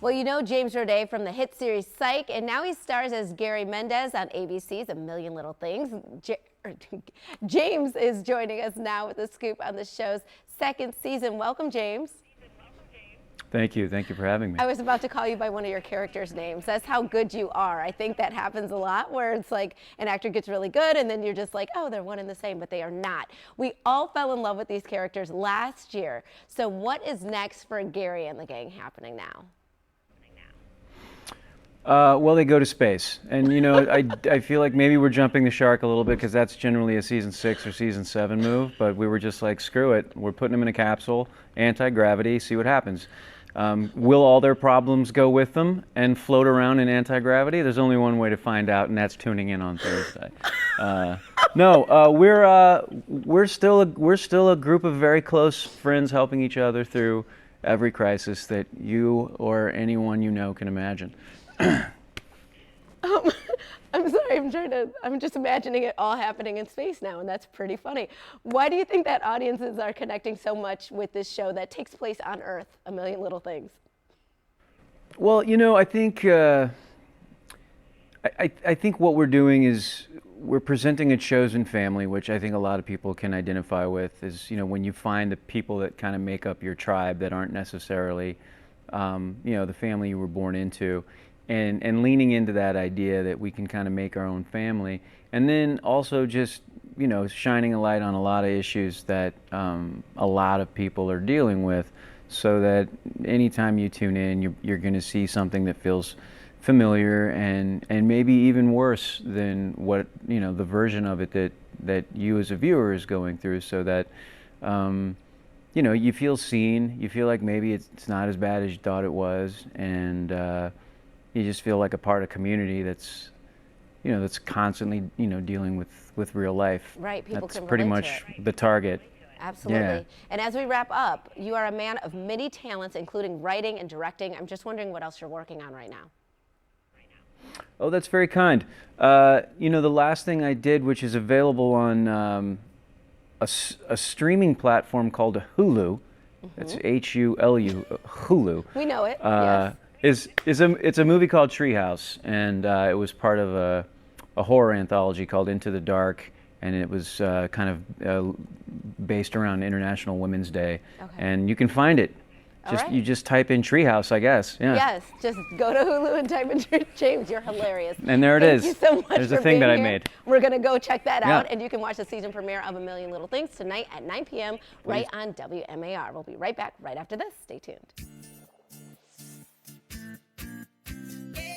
Well, you know James Roday from the hit series Psych, and now he stars as Gary Mendez on ABC's A Million Little Things. James is joining us now with a scoop on the show's second season. Welcome, James. Thank you. Thank you for having me. I was about to call you by one of your characters' names. That's how good you are. I think that happens a lot where it's like an actor gets really good and then you're just like, oh, they're one and the same, but they are not. We all fell in love with these characters last year. So what is next for Gary and the gang happening now? Well, they go to space, and you know, I feel like maybe we're jumping the shark a little bit because that's generally a season 6 or season 7 move. But we were just like, screw it, we're putting them in a capsule, anti-gravity, see what happens. Will all their problems go with them and float around in anti-gravity? There's only one way to find out, and that's tuning in on Thursday. We're still a group of very close friends helping each other through every crisis that you or anyone you know can imagine. I'm sorry, I'm just imagining it all happening in space now, and that's pretty funny. Why do you think that audiences are connecting so much with this show that takes place on Earth, A Million Little Things? Well, you know, I think what we're doing is we're presenting a chosen family, which I think a lot of people can identify with. Is, you know, when you find the people that kind of make up your tribe that aren't necessarily, you know, the family you were born into. And leaning into that idea that we can kind of make our own family, and then also just, you know, shining a light on a lot of issues that a lot of people are dealing with, so that anytime you tune in, you're going to see something that feels familiar and maybe even worse than what, you know, the version of it that you as a viewer is going through, so that you know, you feel seen, you feel like maybe it's not as bad as you thought it was, and you just feel like a part of community that's, you know, that's constantly, you know, dealing with real life. Right, people that's can pretty relate much to it. the target. Absolutely. Yeah. And as we wrap up, you are a man of many talents, including writing and directing. I'm just wondering what else you're working on right now. Oh, that's very kind. You know, the last thing I did, which is available on a streaming platform called Hulu, it's H-U-L-U, Hulu. We know it, yes. It's a movie called Treehouse, and it was part of a horror anthology called Into the Dark, and it was kind of based around International Women's Day. Okay. And you can find it. You just type in Treehouse, I guess. Yeah. Yes, just go to Hulu and type in James. You're hilarious. And there it is. Thank you so much. There's a thing that I made. We're going to go check that out, and you can watch the season premiere of A Million Little Things tonight at 9 p.m. right on WMAR. We'll be right back right after this. Stay tuned.